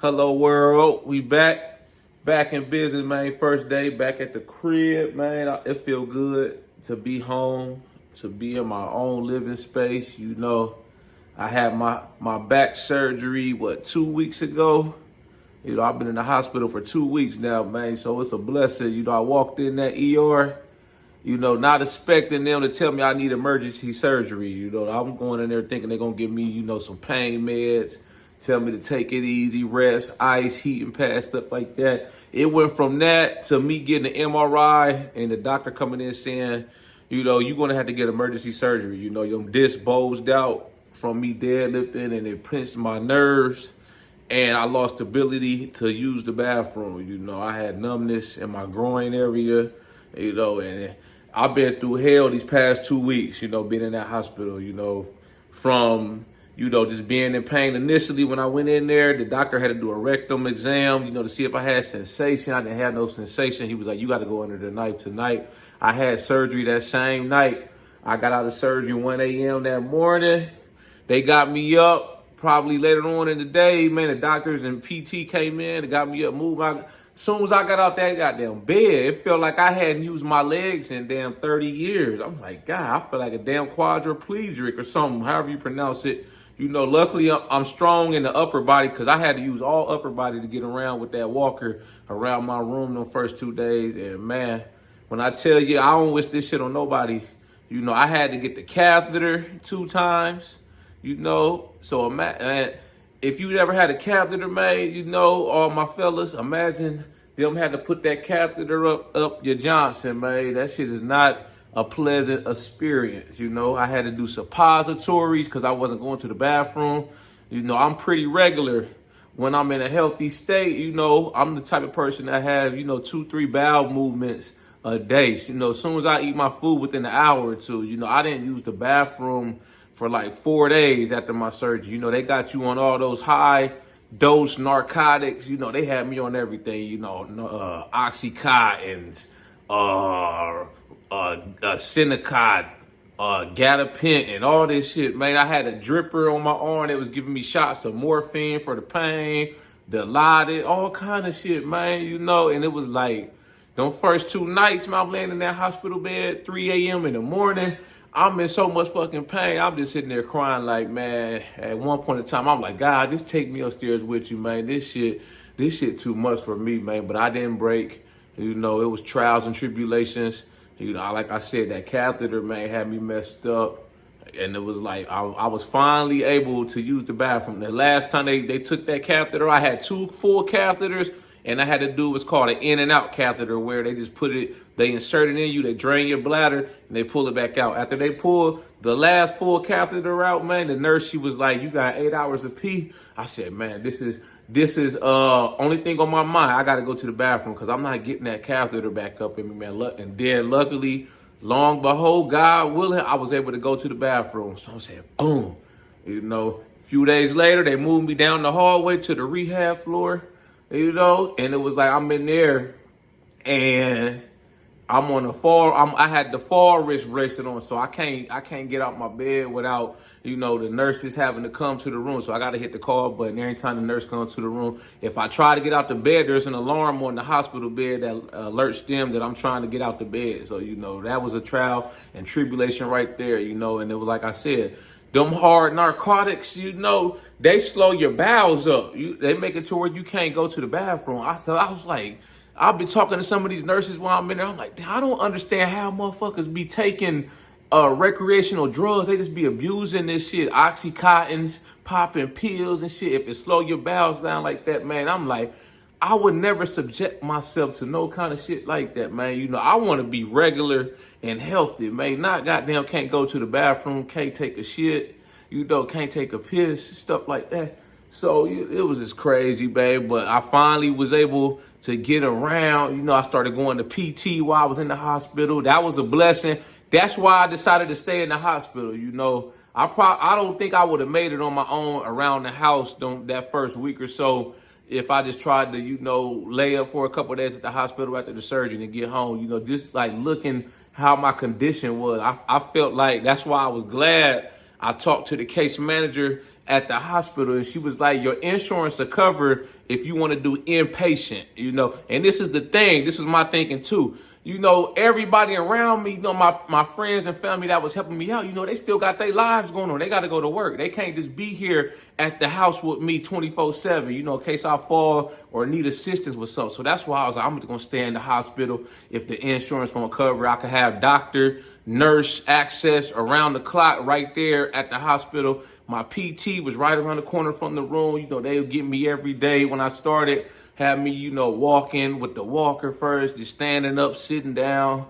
Hello world, we back in business, man. First day back at the crib, man. It feel good to be home, to be in my own living space. I had my back surgery 2 weeks ago. I've been in the hospital for 2 weeks now, man. So it's a blessing. I walked in that ER. Not expecting them to tell me I need emergency surgery. I'm going in there thinking they're going to give me, some pain meds, tell me to take it easy, rest, ice, heat, and pads, stuff like that. It went from that to me getting an MRI and the doctor coming in saying, you're going to have to get emergency surgery. Your disc bulged out from me deadlifting and it pinched my nerves. And I lost ability to use the bathroom. I had numbness in my groin area, and I've been through hell these past 2 weeks, being in that hospital, from, just being in pain. Initially, when I went in there, the doctor had to do a rectum exam, to see if I had sensation. I didn't have no sensation. He was like, you got to go under the knife tonight. I had surgery that same night. I got out of surgery 1 a.m. that morning. They got me up. Probably later on in the day, man, the doctors and PT came in and got me up, moved. As soon as I got out that goddamn bed, it felt like I hadn't used my legs in damn 30 years. I'm like, God, I feel like a damn quadriplegic or something, however you pronounce it. Luckily I'm strong in the upper body because I had to use all upper body to get around with that walker around my room the first 2 days. And man, when I tell you, I don't wish this shit on nobody. I had to get the catheter 2 times. So if you ever had a catheter made, all my fellas, imagine them had to put that catheter up your Johnson, man. That shit is not a pleasant experience. I had to do suppositories because I wasn't going to the bathroom. I'm pretty regular when I'm in a healthy state. I'm the type of person that have, 2-3 bowel movements a day. As soon as I eat my food within an hour or two, I didn't use the bathroom for like 4 days after my surgery. They got you on all those high dose narcotics. They had me on everything, Oxycontins, Synacot, Gatapent, and all this shit, man. I had a dripper on my arm that was giving me shots of morphine for the pain, Dilaudid, all kind of shit, man, and it was like, them first 2 nights, man, I'm laying in that hospital bed, 3 a.m. in the morning. I'm in so much fucking pain. I'm just sitting there crying like, man, at one point in time, I'm like, God, just take me upstairs with you, man. This shit too much for me, man. But I didn't break. It was trials and tribulations. Like I said, that catheter, man, had me messed up. And it was like, I was finally able to use the bathroom. The last time they took that catheter, I had 2 full catheters. And I had to do what's called an in and out catheter, where they just they insert it in you, they drain your bladder, and they pull it back out. After they pull the last full catheter out, man, the nurse, she was like, you got 8 hours to pee. I said, man, this is only thing on my mind. I got to go to the bathroom because I'm not getting that catheter back up in me, man. And then luckily, long behold, God willing, I was able to go to the bathroom. So I said, boom. A few days later, they moved me down the hallway to the rehab floor. And it was like I'm in there and I'm on the fall. I had the fall wrist bracelet on, so I can't get out my bed without, the nurses having to come to the room. So I got to hit the call button every time the nurse comes to the room. If I try to get out the bed, there's an alarm on the hospital bed that alerts them that I'm trying to get out the bed. So, that was a trial and tribulation right there, and it was like I said, them hard narcotics, they slow your bowels up. They make it to where you can't go to the bathroom. I was like, I've been talking to some of these nurses while I'm in there. I'm like, I don't understand how motherfuckers be taking recreational drugs. They just be abusing this shit. Oxycontins, popping pills and shit. If it slow your bowels down like that, man, I'm like, I would never subject myself to no kind of shit like that, man. I want to be regular and healthy, man. Not goddamn can't go to the bathroom, can't take a shit, can't take a piss, stuff like that. So it was just crazy, babe. But I finally was able to get around. I started going to PT while I was in the hospital. That was a blessing. That's why I decided to stay in the hospital. I don't think I would have made it on my own around the house that first week or so if I just tried to, lay up for a couple of days at the hospital after the surgery and get home. Just like looking how my condition was. I felt like that's why I was glad I talked to the case manager at the hospital, and she was like, your insurance will cover if you want to do inpatient, and this is the thing, this is my thinking too. Everybody around me, my friends and family that was helping me out, they still got their lives going on. They got to go to work. They can't just be here at the house with me 24/7, in case I fall or need assistance with something. So that's why I was like, I'm just going to stay in the hospital. If the insurance going to cover, I could have doctor, nurse access around the clock right there at the hospital. My PT was right around the corner from the room. They would get me every day when I started. Have me, walking with the walker first, just standing up, sitting down,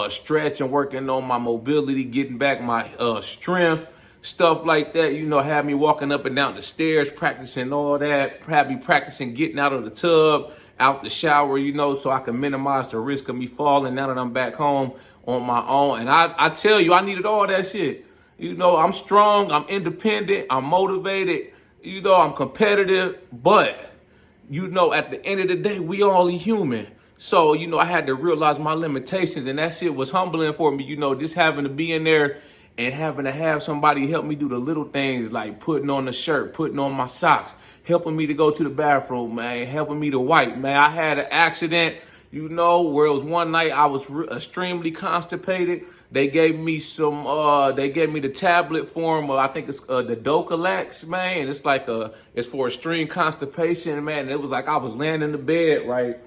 stretching, working on my mobility, getting back my strength, stuff like that. Have me walking up and down the stairs, practicing all that. Have me practicing getting out of the tub, out the shower, so I can minimize the risk of me falling now that I'm back home on my own. And I tell you, I needed all that shit. I'm strong, I'm independent, I'm motivated, I'm competitive, but at the end of the day, we all human. So, I had to realize my limitations, and that shit was humbling for me, just having to be in there and having to have somebody help me do the little things like putting on the shirt, putting on my socks, helping me to go to the bathroom, man, helping me to wipe, man. I had an accident, where it was one night I was extremely constipated. They gave me the tablet form of, I think it's the Docalax, man. It's like it's for extreme constipation, man. It was like I was laying in the bed, right?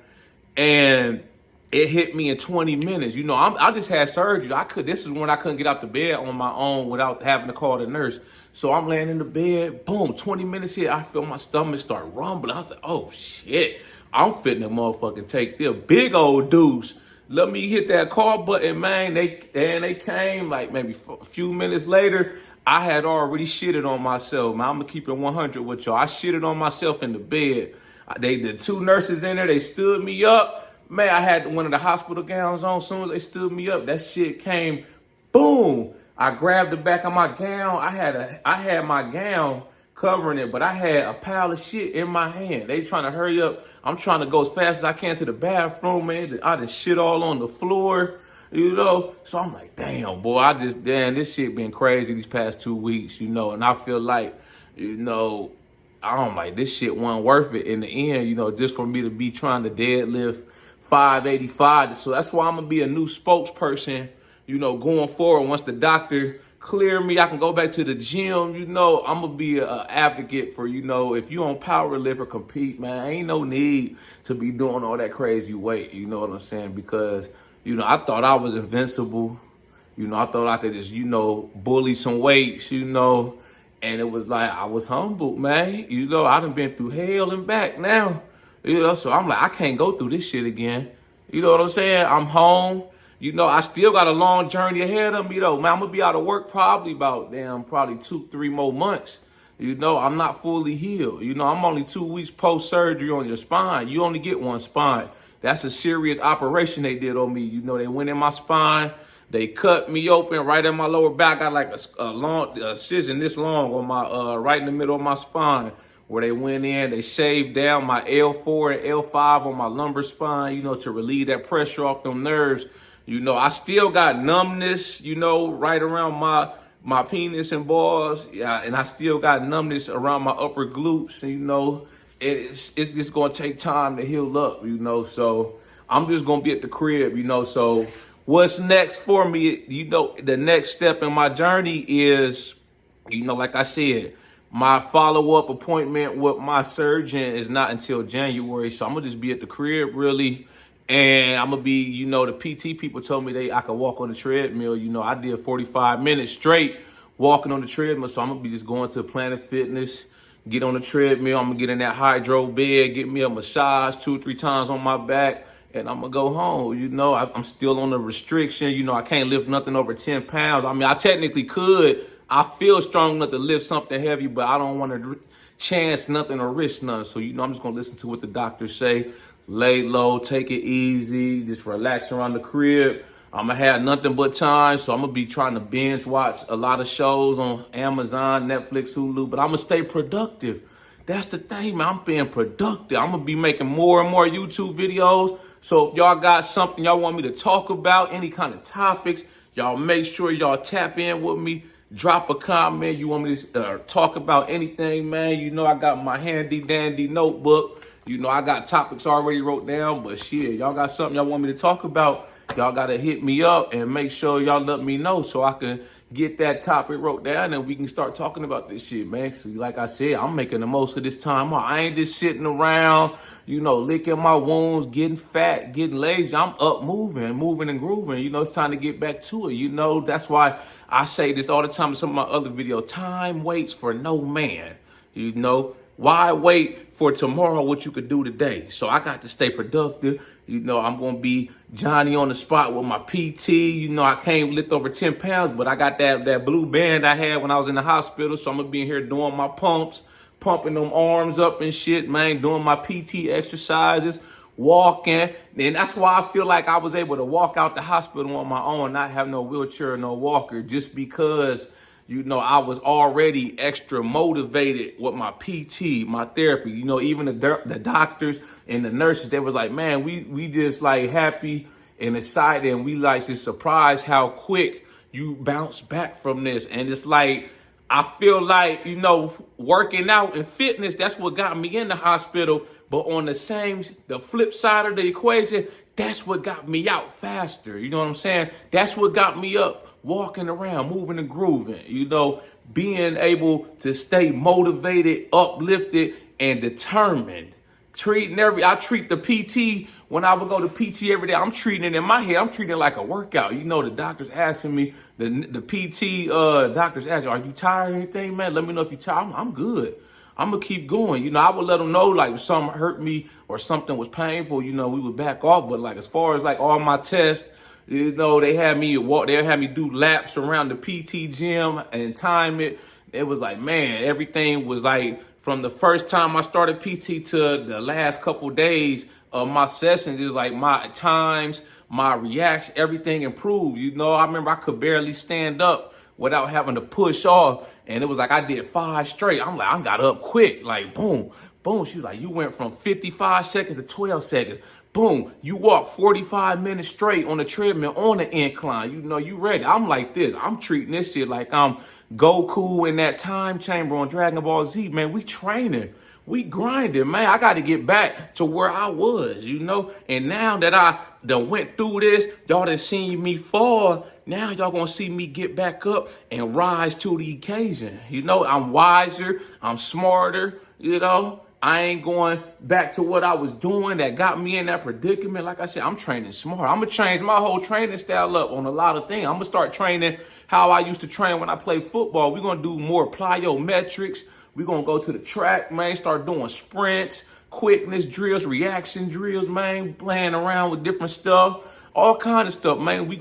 And it hit me in 20 minutes. I just had surgery. This is when I couldn't get out the bed on my own without having to call the nurse. So I'm laying in the bed, boom, 20 minutes here. I feel my stomach start rumbling. I was like, oh shit, I'm fitting to motherfucking take this big old deuce. Let me hit that call button, man. They came like maybe a few minutes later. I had already shitted on myself, man. I'm gonna keep it 100 with y'all. I shitted on myself in the bed. The two nurses in there, they stood me up. Man, I had one of the hospital gowns on. As soon as they stood me up, that shit came, boom. I grabbed the back of my gown. I had my gown covering it, but I had a pile of shit in my hand. They trying to hurry up. I'm trying to go as fast as I can to the bathroom, man. I just shit all on the floor, So I'm like, damn, boy, this shit been crazy these past 2 weeks, and I feel like, I'm like, this shit wasn't worth it in the end, just for me to be trying to deadlift 585. So that's why I'm going to be a new spokesperson, going forward. Once the doctor clear me, I can go back to the gym, I'm going to be an advocate for, if you on power lift or compete, man, ain't no need to be doing all that crazy weight, you know what I'm saying? Because, I thought I was invincible. I thought I could just, bully some weights, and it was like, I was humbled, man. I done been through hell and back now. So I'm like, I can't go through this shit again. You know what I'm saying? I'm home. I still got a long journey ahead of me, though. Man, I'm going to be out of work probably 2-3 more months. I'm not fully healed. I'm only 2 weeks post-surgery on your spine. You only get one spine. That's a serious operation they did on me. They went in my spine. They cut me open right in my lower back. I got like a long incision this long on my right in the middle of my spine, where they went in, they shaved down my L4 and L5 on my lumbar spine, to relieve that pressure off them nerves. I still got numbness, right around my penis and balls. Yeah, and I still got numbness around my upper glutes. It's just going to take time to heal up, So I'm just going to be at the crib, So what's next for me? The next step in my journey is, like I said, my follow-up appointment with my surgeon is not until January. So I'm going to just be at the crib, really. And I'm going to be, the PT people told me I could walk on the treadmill. I did 45 minutes straight walking on the treadmill. So I'm going to be just going to Planet Fitness, get on the treadmill. I'm going to get in that hydro bed, get me a massage 2 or 3 times on my back. And I'm going to go home. I'm still on the restriction. I can't lift nothing over 10 pounds. I mean, I technically could. I feel strong enough to lift something heavy, but I don't want to chance nothing or risk nothing. So, I'm just going to listen to what the doctors say. Lay low, take it easy, just relax around the crib. I'm going to have nothing but time, so I'm going to be trying to binge watch a lot of shows on Amazon, Netflix, Hulu, but I'm going to stay productive. That's the thing, man. I'm being productive. I'm going to be making more and more YouTube videos. So if y'all got something y'all want me to talk about, any kind of topics, y'all make sure y'all tap in with me drop a comment. You want me to talk about anything, man? You know, I got my handy dandy notebook. You know, I got topics already wrote down, but shit, y'all got something y'all want me to talk about, y'all got to hit me up and make sure y'all let me know so I can get that topic wrote down and we can start talking about this shit, man. So like I said, I'm making the most of this time. I ain't just sitting around, you know, licking my wounds, getting fat, getting lazy. I'm up moving and grooving. You know, it's time to get back to it. You know, that's why I say this all the time in some of my other videos. Time waits for no man. You know, why wait for tomorrow what you could do today? So I got to stay productive. You know, I'm going to be Johnny on the spot with my PT. You know, I can't lift over 10 pounds, but I got that blue band I had when I was in the hospital. So I'm going to be in here doing my pumps, pumping them arms up and shit, man, doing my PT exercises, walking. And that's why I feel like I was able to walk out the hospital on my own, not have no wheelchair, no walker, just because, you know, I was already extra motivated with my PT, my therapy. You know, even the doctors and the nurses, they was like, man, we just like happy and excited, and we like just surprised how quick you bounce back from this. And it's like, I feel like, you know, working out and fitness, that's what got me in the hospital. But on the flip side of the equation, that's what got me out faster. You know what I'm saying? That's what got me up, walking around, moving and grooving, you know, being able to stay motivated, uplifted, and determined. I treat the PT when I would go to PT every day. I'm treating it in my head. I'm treating it like a workout. You know, the doctor's asking me, the PT doctor's asking, are you tired or anything, man? Let me know if you're tired. I'm good. I'm going to keep going. You know, I would let them know, like, if something hurt me or something was painful, you know, we would back off. But, like, as far as, like, all my tests, you know, they had me do laps around the PT gym and time it. It was like, man, everything was like, from the first time I started PT to the last couple days of my sessions, is like my times, my reaction, everything improved. You know, I remember I could barely stand up without having to push off. And it was like I did 5 straight. I'm like, I got up quick, like boom, boom. She was like, you went from 55 seconds to 12 seconds. Boom, you walk 45 minutes straight on the treadmill on the incline. You know, you ready. I'm like this. I'm treating this shit like I'm Goku in that time chamber on Dragon Ball Z. Man, we training. We grinding, man. I got to get back to where I was, you know. And now that I done went through this, y'all done seen me fall. Now y'all gonna see me get back up and rise to the occasion. You know, I'm wiser. I'm smarter, you know. I ain't going back to what I was doing that got me in that predicament. Like I said, I'm training smart. I'm going to change my whole training style up on a lot of things. I'm going to start training how I used to train when I played football. We're going to do more plyometrics. We're going to go to the track, man, start doing sprints, quickness drills, reaction drills, man, playing around with different stuff, all kind of stuff, man. We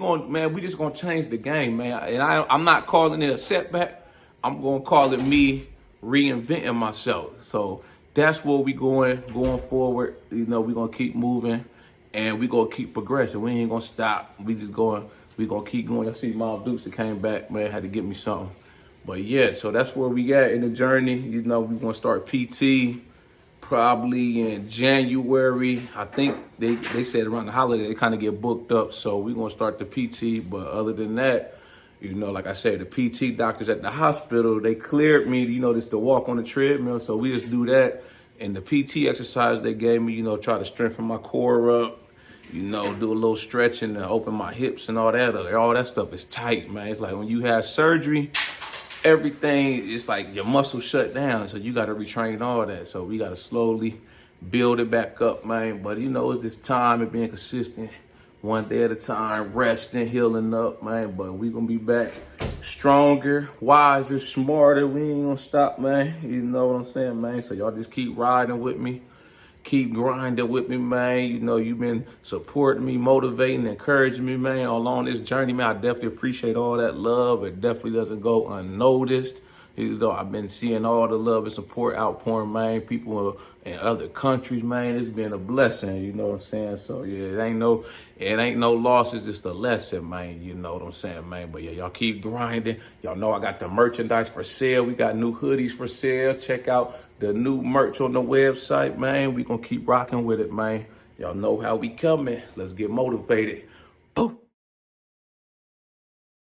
just going to change the game, man. And I'm not calling it a setback. I'm going to call it me reinventing myself. So that's where we going forward. You know, we're going to keep moving and we're going to keep progressing. We ain't going to stop. We going to keep going. Y'all see Mom Dukes that came back, man, had to get me something. But yeah, so that's where we at in the journey. You know, we're going to start PT probably in January. I think they said around the holiday, they kind of get booked up. So we're going to start the PT. But other than that, you know, like I said, the PT doctors at the hospital, they cleared me, you know, just to walk on the treadmill. So we just do that. And the PT exercise they gave me, you know, try to strengthen my core up, you know, do a little stretching and open my hips and all that. All that stuff is tight, man. It's like when you have surgery, everything, it's like your muscles shut down. So you got to retrain all that. So we got to slowly build it back up, man. But, you know, it's just time and being consistent. One day at a time, resting, healing up, man. But we going to be back stronger, wiser, smarter. We ain't going to stop, man. You know what I'm saying, man? So y'all just keep riding with me. Keep grinding with me, man. You know, you've been supporting me, motivating, encouraging me, man, along this journey, man. I definitely appreciate all that love. It definitely doesn't go unnoticed. You know, I've been seeing all the love and support outpouring, man. People in other countries, man. It's been a blessing, you know what I'm saying? So yeah, it ain't no loss. It's just a lesson, man. You know what I'm saying, man? But yeah, y'all keep grinding. Y'all know I got the merchandise for sale. We got new hoodies for sale. Check out the new merch on the website, man. We gonna keep rocking with it, man. Y'all know how we coming. Let's get motivated. Boom.